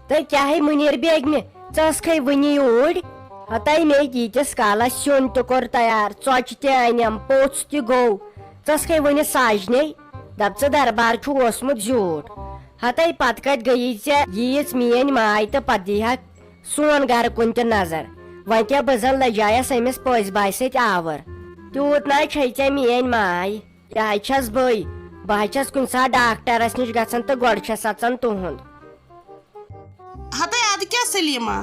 تو کیا ہے منیر بیگمہ ژے ونی اوڑ ہتائی مے ییتس کالس سیُن تہِ کوٚر تیار ژۄچہِ تہِ أنِم پوٚژھ تہِ گوٚو ژٕ ونہِ ساجنے دپ ژٕ دربار چھُ اوسمُت زیوٗٹھ ہتائی پتہٕ کتہِ گٔیی ژےٚ ییٖژ میٲنۍ ماے تہٕ پتہٕ دیٖہکھ سون گرٕ کُن تہِ نظر وۄنۍ کیٛاہ بہٕ زن لجایس أمِس پٔزۍ باے سۭتۍ آور تیوٗت نہ چھے ژےٚ میٲنۍ ماے یہِ حظ چھس بٕے بہٕ حظ چھس کُنہِ ساتہٕ ڈاکٹرس نِش گژھان تہٕ گۄڈٕ چھس اژان تُہُنٛد ہتے ادٕ کیٛاہ سلیٖما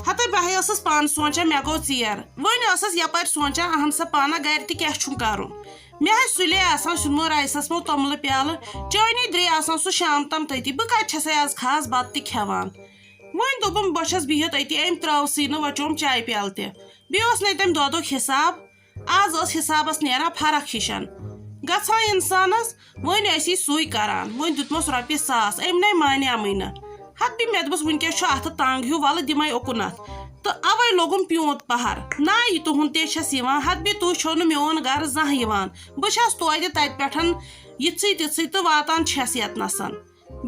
ہتے بہٕ ٲسٕس پانہٕ سونٛچان مےٚ گوٚو ژیر وۄنۍ ٲسٕس یپٲرۍ سونٛچان اہن سا پانہ گرِ تہِ کیٛاہ چھُم کرُن مےٚ حظ سُلے آسان سیُنمو رایسس منٛز توٚملہٕ پیالہٕ چٲنی درے آسان سُہ شام تام تٔتی بہٕ کتہِ چھسے آز خاص بتہٕ تہِ کھٮ۪وان وۄنۍ دوٚپُم بہٕ چھس بِہِتھ أتی أمۍ ترٛٲوسٕے نہٕ وۄنۍ چوم چایہِ پیالہٕ تہِ بیٚیہِ اوس نہٕ تٔمۍ دۄدُک حساب آز ٲس حسابس نیران فرق ہِشن گژھان انسانس وۄنۍ ٲسی سُے کران وۄنۍ دیُتمس رۄپیہِ 1,000 أمۍ نے مانیامٕے نہٕ ہتہٕ بیٚیہِ مےٚ دوٚپُس وٕنکیٚس چھُ اتھٕ تنگ ہیوٗ ولہٕ دِمے اُکنتھ تہٕ اوے لوگُم پیوٗنت پہر نہ یہِ تُہُنٛد تے چھس یِوان ہتہٕ بیٚیہِ تُہۍ چھو نہٕ میون گرٕ زانٛہہ یِوان بہٕ چھس توتہِ تتہِ پٮ۪ٹھ یِژھٕے تِژھٕے تہٕ واتان چھس ییٚتنسن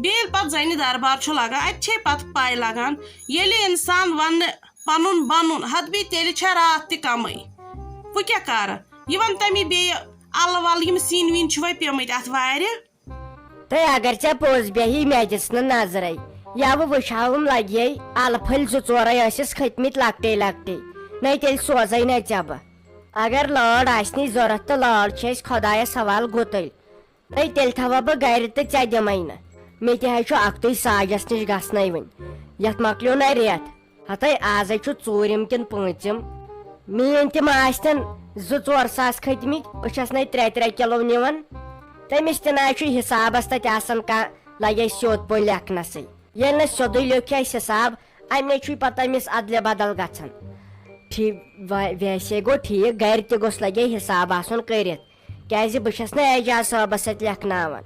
بیٚیہِ ییٚلہِ پتہٕ زنہِ دربار چھُ لگان اتہِ چھے پتہٕ پاے لگان ییٚلہِ انسان وننہٕ پنُن بنُن ہتہٕ بیٚیہِ تیٚلہِ چھےٚ راتھ تہِ کمٕے بہٕ کیٛاہ کرٕ یہِ ون تمی بیٚیہِ الہٕ ولہٕ یِم سِنۍ وِنۍ چھِوے پیمٕتۍ اتھ وارِ تہٕ اگر ژےٚ پوٚز بیہی مےٚ دِژ نہٕ نظرے یوٕ وٕچھاوُم لگے الہٕ پھٔلۍ 2-4 ٲسِس کھٔتۍمٕتۍ لۄکٹے لۄکٹے نے تیٚلہِ سوزے نہ ژےٚ بہٕ اگر لٲر آسنی ضوٚرتھ تہٕ لٲر چھِ أسۍ خۄدایس حوالہٕ گُتٕلۍ تیٚلہِ تھاوو بہٕ گرِ تہٕ ژےٚ دِمے نہٕ مےٚ تہِ حظ چھُ اکھتُے ساجس نِش گژھنَے وۄنۍ یتھ مۄکلیو نہ رٮ۪تھ ہتاے آزے چھُ 4م کِنہٕ 5م میٲنۍ تِم آستن 2-4 ساس کھٔتۍمٕتۍ بہٕ چھس نے 3 کِلوٗ نِوان تٔمِس تہِ نہ حظ چھُ حسابس تتہِ آسان کانٛہہ لگے سیوٚد پٲٹھۍ لیکھنسٕے ییٚلہِ نہٕ سیوٚدُے لیوٚکھ اَسہِ حساب امے چھُے پتہٕ أمِس ادلہِ بدل گژھان ویسے گوٚو ٹھیٖک گرِ تہِ گوٚژھ لگے حساب آسُن کٔرِتھ کیٛازِ بہٕ چھس نہٕ اعجاز صٲبس سۭتۍ لیکھناوان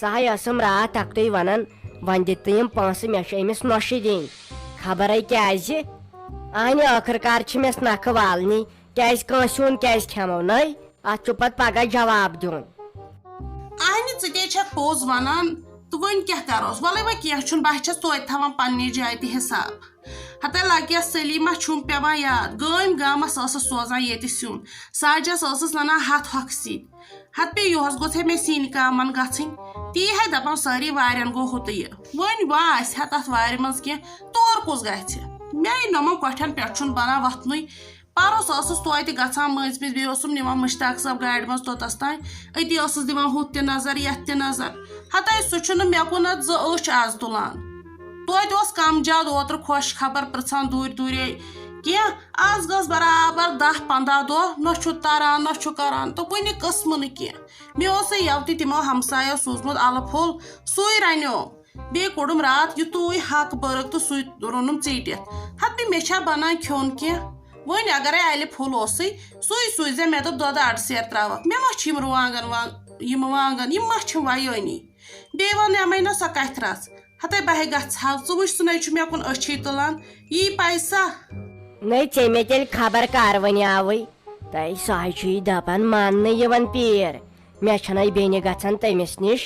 سۄ ہے ٲسٕم راتھ اکھتُے ونان وۄنۍ دِ تہٕ یِم پونٛسہٕ مےٚ چھُ أمِس نۄشہِ دِنۍ خبرے کیٛازِ اہنہِ ٲخٕر کار چھِ مےٚ نکھٕ والنی کیٛازِ کٲنٛسہِ ہُنٛد کیٛازِ کھٮ۪مو نٔے اتھ چھُ پتہٕ پگاہ جواب دیُن اہنہِ ژٕ تے چھکھ پوٚز ونان تہٕ وۄنۍ کیٛاہ کروس وَلے وۄنۍ کینٛہہ چھُنہٕ بہٕ چھس توتہِ تھاوان پننہِ جایہِ تہِ حساب ہتاے لگیس سلیٖما چھُم پیوان یاد گٲمۍ گامس ٲسٕس سوزان ییٚتہِ سیُن ساجس ٲسٕس ننان ہتھ ہۄکھٕ سۭتۍ ہتہٕ بیٚیہِ یُہُس گوٚژھ ہے مےٚ سِنۍ کامن گژھٕنۍ تی ہے دپان سٲری وارٮ۪ن گوٚو ہُہ تہٕ یہِ وۄنۍ آسہِ ہا تتھ وارِ منٛز کینٛہہ تور کُس گژھِ مےٚ نوٚمن کۄٹھٮ۪ن پٮ۪ٹھ چھُنہٕ بنان وۄتھنُے پروس ٲسٕس توتہِ گژھان مٔنٛزۍ مٔنٛزۍ بیٚیہِ اوسُم نِوان مشتاق صٲب گاڑِ منٛز توٚتس تانۍ أتی ٲسٕس دِوان ہُتھ تہِ نظر یتھ تہِ نظر ہتاے سُہ چھُنہٕ مےٚ کُنتھ 2 أچھ آز تُلان توتہِ اوس کم زیادٕ اوترٕ خۄش خبر پرژھان دوٗرِ دوٗرے کینٛہہ آز گٔژھ برابر 10-15 دۄہ نہ چھُ تران نہ چھُ کران تہٕ کُنہِ قٕسمہٕ نہٕ کینٛہہ مےٚ اوسے یوٕ تہِ تِمو ہمسایو سوٗزمُت الہٕ پھوٚل سُے رنیو بیٚیہِ کوٚڑُم راتھ یُتُے حق بٔرٕکھ تہٕ سُے روٚنُم ژیٖٹِتھ ہتہٕ بیٚیہِ مےٚ چھا بنان کھیوٚن کینٛہہ وۄنۍ اگرے الہِ پھوٚل اوسُے سُے سوٗزِ مےٚ دوٚپ دۄدٕ اڈٕ سیر تراوکھ مےٚ ما چھِ یِم وانگن یِم ما چھِم ویٲنی بیٚیہِ وَنیمے نہ سۄ کتھِ رژھ ہتاے بہے گژھٕ ہا ژٕ وٕچھ ژٕ نے چھُ مےٚ کُن أچھی تُلان یی پیسہ نٔے ژےٚ مےٚ تیٚلہِ خبر کر وَنیاوٕے تہٕ سۄ حظ چھُ یہِ دپان ماننہٕ یِوان پیٖر مےٚ چھنَے بیٚنہِ گژھان تٔمِس نِش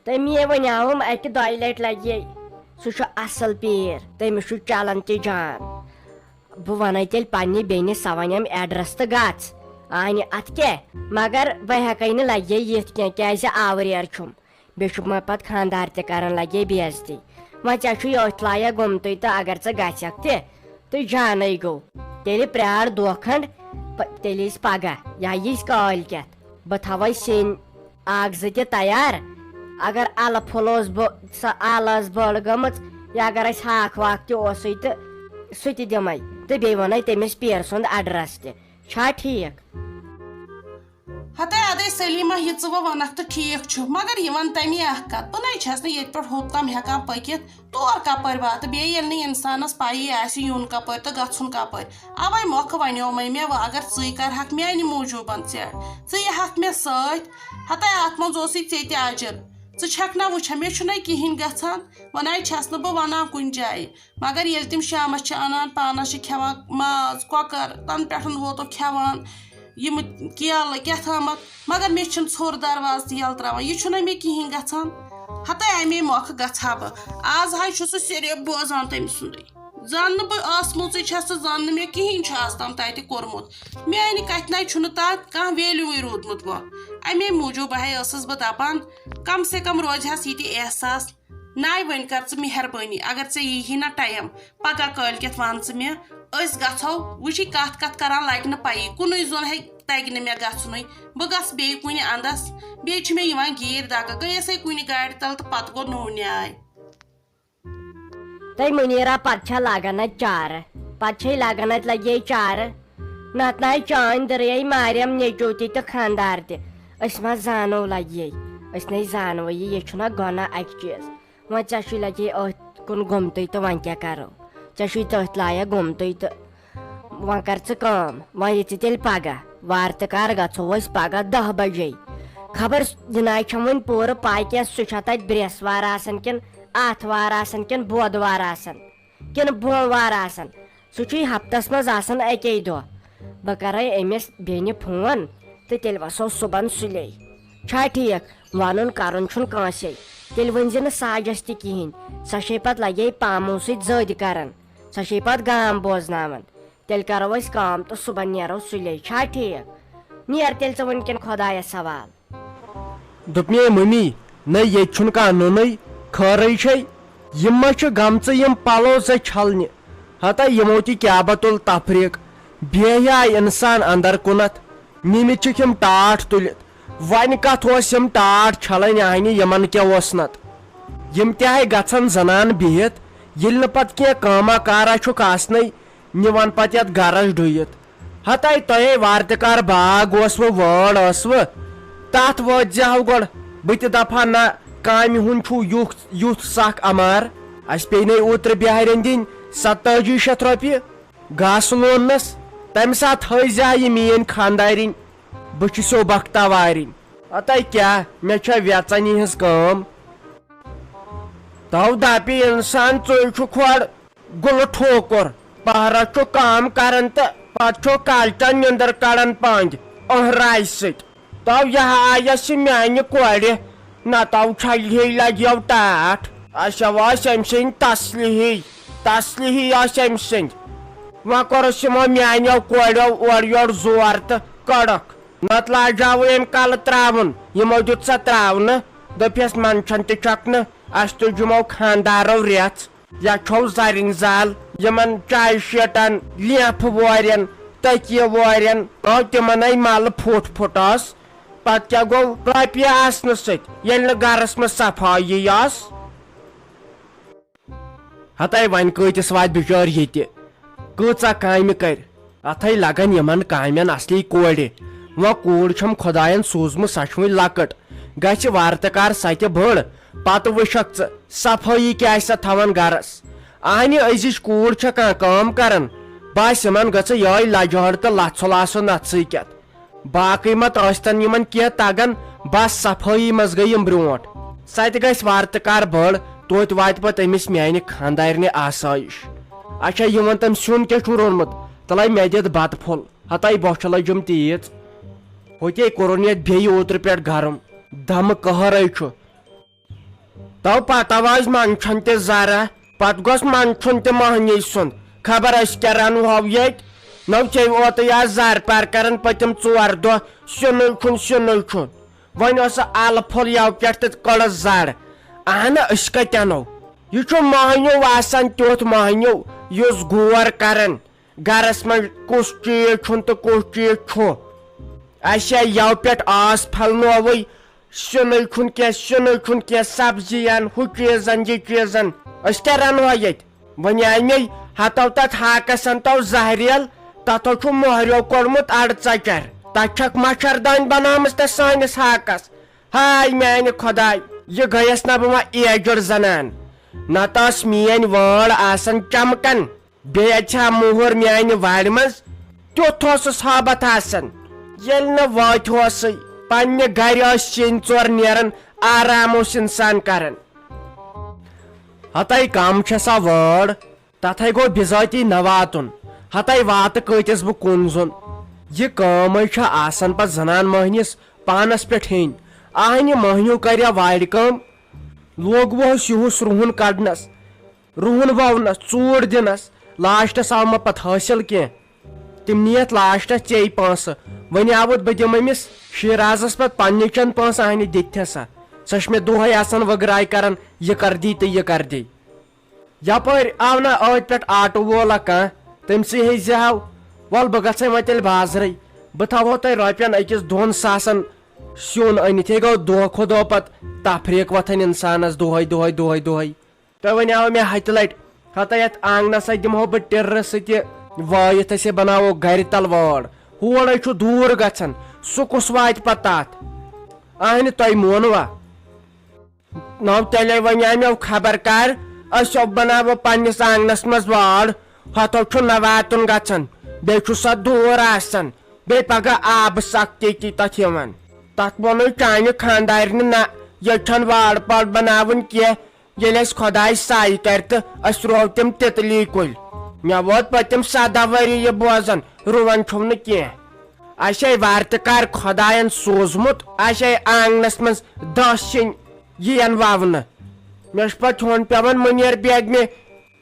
تٔمی وَنیاوُم اکہِ 2 لٹہِ لگے سُہ چھُ اصل پیٖر تٔمِس چھُ چلان تہِ جان بہٕ ونے تیٚلہِ پننہِ بیٚنہِ سۄ ونیم ایڈرس تہٕ گژھ اہنہِ اتھ کیٛاہ مگر بہٕ ہٮ۪کے نہٕ لگے یِتھ کینٛہہ کیٛازِ آوریر چھُم بیٚیہِ چھُم وۄنۍ پتہٕ خانٛدار تہِ کران لگے بے عزتی وۄنۍ ژےٚ چھُے أتھۍ لایق گوٚمتُے تہٕ اگر ژٕ گژھکھ تہِ تہٕ جانے گوٚو تیٚلہِ پیار دۄہ کھنٛڈ تیٚلہِ یٖس پگاہ یا یٖس کٲلۍکٮ۪تھ بہٕ تھاوے سِنۍ 1-2 تہِ تیار اگر الہٕ پھوٚل اوس سۄ ال ٲس بٔڑ گٔمٕژ یا اگر اسہِ ہاکھ واکھ تہِ اوسُے تہٕ سُہ تہِ دِمے تہٕ بیٚیہِ ونے تٔمِس پیٖر سُنٛد ایڈرس تہِ چھا ٹھیٖک ہتے ادے سلیٖما یہِ ژٕ وۄنۍ وَنکھ تہٕ ٹھیٖک چھُ مگر یہِ وَن تمی اکھ کتھ بہٕ نَے چھس نہٕ ییٚتہِ پٮ۪ٹھ ہوٚت ہٮ۪کان پٔکِتھ تور کپٲرۍ واتہٕ بیٚیہِ ییٚلہِ نہٕ انسانس پایی آسہِ یُن کپٲرۍ تہٕ گژھُن کپٲرۍ اوے مۄکھٕ ونیومے مےٚ وۄنۍ اگر ژٕے کرہکھ میانہِ موٗجوٗبن ژٕ یِہکھ مےٚ سۭتۍ ہتے اتھ منٛز اوسُے ژےٚ تہِ اجر ژٕ چھکھ نا وٕچھان مےٚ چھُنَے کِہینۍ گژھان وۄنۍ چھس نہٕ بہٕ ونان کُنہِ جایہِ مگر ییٚلہِ تِم شامس چھِ انان پانس چھِ کھٮ۪وان ماز کۄکر تنہٕ پٮ۪ٹھ ووتُکھ کھٮ۪وان یِم کیلہٕ کیٛاہ تھامتھ مگر مےٚ چھُنہٕ ژھوٚر دروازٕ تہِ یَلہٕ تراوان یہِ چھُنَے مےٚ کِہینۍ گژھان ہتہ امے موقع گژھا بہ آز ہاے چھُ سُہ صرف بوزان تٔمۍ سُنٛدُے زن نہٕ بہٕ ٲسمٕژٕے چھَس تہٕ زن نہٕ مےٚ کِہیٖنۍ چھُ آز تام تتہِ کوٚرمُت میانہِ کتھِ نَے چھُنہٕ تتھ کانٛہہ ویلیوٗوٕے روٗدمُت وۄنۍ امے موٗجوٗب ہاے ٲسٕس بہٕ دپان کم سے کم روزہس یہِ تہِ احساس ناے وۄنۍ کر ژٕ مہربٲنی اگر ژےٚ ییٖہی نہ ٹایم پگاہ کٲلۍکٮ۪تھ ون ژٕ مےٚ أسۍ گژھو وٕچھی کتھ کتھ کران لگہِ نہٕ پیی کُنُے زوٚن تگہِ نہٕ مےٚ گژھنُے بہٕ گژھٕ بیٚیہِ کُنہِ انٛدس بیٚیہِ چھِ مےٚ یِوان گیٖر دگہٕ گٔیَسَے کُنہِ گاڑِ تل تہٕ پتہٕ گوٚو نوٚو نیاے تۄہہِ مُنیٖرا پتہٕ چھا لگان اتہِ چارٕ پتہٕ چھے لگان اتہِ لگے چارٕ نتہٕ نہ چٲنۍ دٔریے ماریم نیٚچوٗ تہِ تہٕ خانٛدار تہِ أسۍ ما زانو لگے أسۍ نَے زانوٕے یہِ چھُنہ گۄناہ اکہِ چیٖز وۄنۍ ژےٚ چھُے لگے أتھۍ کُن گوٚمتُے تہٕ وۄنۍ کیٛاہ کرو ژےٚ چھُے تٔتھۍ لایق گوٚمتُے تہٕ وۄنۍ کر ژٕ کٲم وۄنۍ یہِ ژٕ تیٚلہِ پگاہ وارٕ تہٕ کار گژھو أسۍ پگاہ 10 بجے خبر جِناے چھم وۄنۍ پوٗرٕ پاے کینٛہہ سُہ چھا تتہِ برٛیسوار آسان کِنہٕ آتھوار آسان کِنہٕ بودوار آسان کِنہٕ بوموار آسان سُہ چھُے ہفتس منٛز آسان اکے دۄہ بہٕ کرے أمِس بیٚنہِ فون تہٕ تیٚلہِ وسو صُبحن سُلے چھا ٹھیٖک ونُن کرُن چھُنہٕ کٲنٛسے تیٚلہِ ؤنۍ زِ نہٕ ساجس تہِ کِہینۍ سۄ چھے پتہٕ لگے پامو سۭتۍ زٔدۍ کران سۄ چھے پتہٕ گام بوزناوان تیٚلہِ کرو أسۍ کٲم تہٕ صُبحن نیرو سُلے چھا ٹھیٖک نیر تیٚلہِ ژٕ وٕنکٮ۪ن خۄدایس سوال دوٚپ مے مٔمی نہ ییٚتہِ چھُنہٕ کانٛہہ نوٚنُے خٲرٕے چھے یِم ما چھِ گمژٕ یِم پلو زٕ چھلنہِ ہتا یِمو تہِ کیٛاہ با تُل تفریٖق بیٚیہِ آے انسان انٛدر کُنتھ نِمِتۍ چھِکھ یِم ٹاٹھ تُلِتھ وۄنۍ کتھ اوس یِم ٹاٹھ چھلٕنۍ آنہِ یِمن کیٛاہ اوس نتہٕ یِم تہِ آے گژھان زنان بِہِتھ ییٚلہِ نہٕ پتہٕ کینٛہہ کٲما کارا چھُکھ آسنٕے نِوان پتہٕ یتھ گرس ڈُیِتھ ہتاے تۄہے وارٕ تہِ کار باغ اوسوٕ وٲر ٲسوٕ تتھ وٲتۍ زِہو گۄڈٕ بہٕ تہِ دپہا نہ کامہِ ہُنٛد چھُ یُتھ سکھ امار اسہِ پیٚیہِ اوترٕ بِہارٮ۪ن دِنۍ 87 رۄپیہِ گاسہٕ لوننس تمہِ ساتہٕ تھٲیزِ یہِ میٲنۍ خانٛدارِنۍ بہٕ چھُ سیو بختہ وارِنۍ اتاے کیٛاہ مےٚ چھےٚ ویژن یِہٕنٛز کٲم تو دپہِ انسان ژوٚل چھُ کھۄڑ گُلہٕ ٹھوکُر پہرس چھُ کٲم کران تہٕ پتہٕ چھُ کالچن نِندٕر کڑان پٔنٛدۍ أہراے سۭتۍ تو یہِ آیس یہِ میانہِ کورِ نہ تو چھلہِ لگیو ٹاٹھ اچھا ٲسۍ أمۍ سٕنٛدۍ تسلہِ ٲسۍ أمۍ سٕنٛدۍ وۄنۍ کوٚرُس یِمو میانیو کوریو اورٕ یورٕ زور تہٕ کٔڑکھ نتہٕ لاجاوٕ أمۍ کلہٕ تراوُن یِمو دیُت سا تراونہٕ دٔپِس منٛچھن تہِ چھکھ نہٕ اسہِ تُج یِمو خانٛدارو رٮ۪ژ یا چھو زرٕنۍ زال یِمن چایہِ شیٹن لیفہٕ وورٮ۪ن تٔکیہِ وورٮ۪ن تِمن ملہٕ پھُٹ پتہٕ کیٛاہ گوٚو رۄپیہِ آسنہٕ سۭتۍ ییٚلہِ نہٕ گرس منٛز صفٲیی ٲس ہتاے وۄنۍ کۭتِس واتہِ بِچٲر ییٚتہِ کۭژاہ کامہِ کرِ اتھے لگان یِمن کامٮ۪ن اصلی کورِ وۄنۍ کوٗر چھم خۄداین سوٗزمٕژ سۄ چھِ وۄنۍ لۄکٕٹ گژھِ وارٕ تہٕ کار ستہِ بٔڑ پتہٕ وٕچھکھ ژٕ صفٲیی کیٛاہ آسہِ سۄ تھاوان گرس اہنہِ أزِچ کوٗر چھےٚ کانٛہہ کٲم کران باسہِ یِمن گٔژھِ یِہوے لجہٲڑ تہٕ لژھُل آسُن نتہٕ کٮ۪تھ باقٕے مت ٲسۍتن یِمن کینٛہہ تگان بس صفٲیی منٛز گٔے یِم برونٛٹھ سۄ تہِ گژھِ وارٕ تہٕ کار بٔڑ توتہِ واتہِ پتہٕ أمِس میانہِ خانٛدارنہِ آسٲیِش اچھا یہِ وَن تٔمۍ سیُن کیٛاہ چھُ روٚنمُت تلے مےٚ دِتھ بتہٕ پھوٚل ہتاے بۄچھِ لٔجِم تیٖژ ہوٚتے کوٚرُن یتھ بیٚیہِ اوترٕ پٮ۪ٹھ گرم دمہٕ قہرے چھُ تو پتہ آز منٛچھن تہِ ذرا پتہٕ گوٚژھ منٛچھُن تہِ مۄہنی سُنٛد خبر أسۍ کیٛاہ رنہو ییٚتہِ نو ژےٚ اوترٕ آز زر پار کران پٔتِم 4 دۄہ سِنُے چھُن وۄنۍ اوس الہٕ پھوٚل یو پٮ۪ٹھ تہٕ کٔڑٕس زر اہنہٕ أسۍ کتہِ انو یہِ چھُ مۄہنیوٗ آسان تیُتھ مۄہنیوٗ یُس غور کران گرس منٛز کُس چیٖز چھُنہٕ تہٕ کُس چیٖز چھُ اسہِ یو پٮ۪ٹھ آس پھلنووٕے سِنُے چھُنہٕ کینٛہہ سبزی ان ہُہ چیٖزن یہِ چیٖزن أسۍ کیٛاہ رنہو ییٚتہِ وۄنۍ آے مے ہتو تتھ ہاکس انتو زہریل تتھو چھُ مۄہریو کوٚڑمُت اڑٕ ژچر تتھ چھکھ مچھردانی بنٲومٕژ تتھ سٲنِس ہاکس ہاے میانہِ خۄداے یہِ گٔیس نہ بہٕ وۄنۍ ایجٕڈ زنان نتہٕ ٲس میٲنۍ وٲر آسان چمکان بیٚیہِ چھا موہر میانہِ وارِ منٛز تیُتھ اوسُس ہٲبتھ آسان ییٚلہِ نہٕ وٲتۍ ہوسٕے پننہِ گرِ ٲسۍ سِنۍ ژور نیران آرام اوس انسان کران ہتاے کم چھےٚ سۄ وٲر تتھے گوٚو بِذٲتی نہ واتُن ہتاے واتہٕ کۭتِس بہٕ کُن زوٚن یہِ کٲمے چھےٚ آسان پتہٕ زنان مۄہنِس پانس پٮ۪ٹھ ہیٚنۍ اہنہِ مۄہنیوٗ کریا وارِ کٲم لوگوہس یہس رُہن کڑنس رُہن وونس ژوٗر دِنس لاسٹس آو مےٚ پتہٕ حٲصِل کینٛہہ تِم نِیتھ لاسٹس ژےٚ پونٛسہٕ وۄنۍ آوُت بہٕ دِمہٕ أمِس شیرازس پتہٕ پننہِ چند پونٛسہٕ اَنہِ دِتہِ سا سۄ چھِ مےٚ دۄہے آسان وٕگراے کران یہِ کر دی تہٕ یہِ کر دی یپٲرۍ آو نہ ٲدۍ پٮ۪ٹھ آٹوٗ وولا کانٛہہ تٔمسٕے ہے زِہاو ول بہٕ گژھے وۄنۍ تیٚلہِ بازرٕے بہٕ تھاوہو تۄہہِ رۄپین أکِس 2 ساسن سیُن أنِتھ یہِ گوٚو دۄہ کھۄتہٕ دۄہ پتہٕ تفریٖق وۄتھان انسانس دۄہے دۄہے دۄہے دۄہے تۄہہِ ونیاو مےٚ ہتہِ لٹہِ ہتہ یتھ آنگنس دِمہو بہٕ ٹِرٕ سۭتۍ وٲیِتھ أسۍ بناوو گرِ تل وٲر ہورے چھُ دوٗر گژھان سُہ کُس واتہِ پتہٕ تتھ اہنہِ تۄہہِ مونوا نو تیٚلے ونے مےٚ خبر کر أسۍ بناوو پننِس آنگنس منٛز وٲر ہتو چھُ نہ واتُن گژھان بیٚیہِ چھُ سۄ دوٗر آسان بیٚیہِ پگہہ آبہٕ سختی تہِ تتھ یِوان تتھ ووٚنُے چانہِ خانٛدارنہِ نہ ییٚتہِ چھنہٕ وٲر پٲر بناوٕنۍ کینٛہہ ییٚلہِ اسہِ خۄداے سایہِ کرِ تہٕ أسۍ رُوو تِم تِتلی کُلۍ مےٚ ووت پٔتِم 17 ؤری یہِ بوزان رُوان چھُم نہٕ کینٛہہ اسے وارتٕکار خۄداین سوٗزمُت اسے آنگنس منٛز 10 سِنۍ یِین وونہٕ مےٚ چھُ پتہٕ ہُن پیوان مُنیر بیگمہِ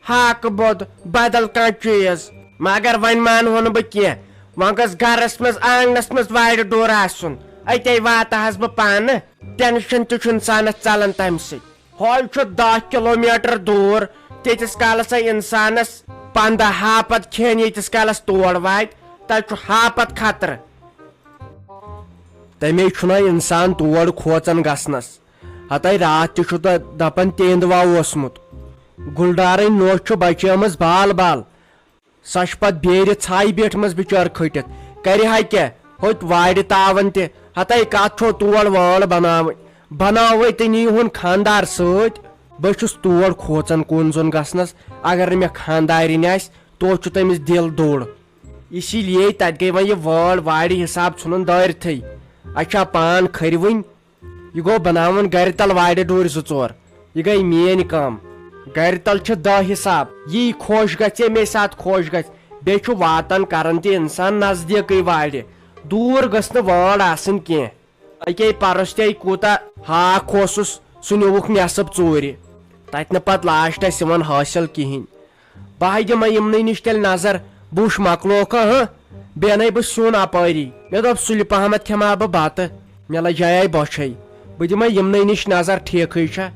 ہاکہٕ بوٚد بدل کانٛہہ چیٖز مگر وۄنۍ مانہو نہٕ بہٕ کینٛہہ وۄنۍ گژھ گرس منٛز آنگنس منٛز وارِ ڈوٗر آسُن اتے واتہٕ حظ بہٕ پانہٕ ٹینشن تہِ چھُ انسانس ژلان تمہِ سۭتۍ ہۄل چھُ 10 کِلوٗمیٖٹر دوٗر تیٖتِس کالس انسانس 15 ہاپت کھٮ۪ن ییٖتِس کالس تور واتہِ تتہِ چھُ ہاپت خطرٕ تمے چھُنہ انسان تور کھوژان گژھنس ہتے راتھ تہِ چھُ دپان تیندوا اوسمُت گُلڈارٕنۍ نوٚش چھُ بچٲمٕژ بال بال سۄ چھِ پتہٕ بیرِ ژھایہِ بیٖٹھمٕژ بِچٲر کھٔٹِتھ کرِ ہا کیٛاہ ہوٚتۍ وارِ تاون تہِ ہتے کتھ چھو تور وٲر بناوٕنۍ بناوے تہٕ نیٖہُن خانٛدار سۭتۍ بہٕ چھُس تور کھوژان کُن زوٚن گژھنس اگر نہٕ مےٚ خانٛدارِنۍ آسہِ توتہِ چھُ تٔمِس دِل دوٚر اسی لیے تتہِ گٔے وۄنۍ یہِ وٲر وارِ حساب ژھُنُن دٲرتھٕے اسہِ چھا پان کھٔرۍوٕنۍ یہِ گوٚو بناوُن گرِ تل وارِ ڈوٗرۍ 2-4 یہِ گٔے میٲنۍ کٲم گرِ تل چھِ 10 حساب یی خۄش گژھِ ییٚمے ساتہٕ خۄش گژھِ بیٚیہِ چھُ واتان کران تہِ انسان نزدیٖکٕے وارِ دوٗر گٔژھ نہٕ وٲر آسٕنۍ کینٛہہ اکے پرُس تے کوٗتاہ ہاکھ اوسُس سُہ نیوٗوُکھ نٮ۪صٕب ژوٗرِ تتہِ نہٕ پتہٕ لاسٹس یِوان حٲصِل کہیٖنۍ بہٕ ہے دِمے یِمنٕے نِش تیٚلہِ نظر بوٗش مۄکلوکھا بیٚیہِ انے بہٕ سیُن اپٲری مےٚ دوٚپ سُلہِ پہمتھ کھٮ۪مہٕ ہا بہٕ بتہٕ مےٚ لجایے بۄچھے بہٕ دِمے یِمنٕے نِش نظر ٹھیٖکھٕے چھا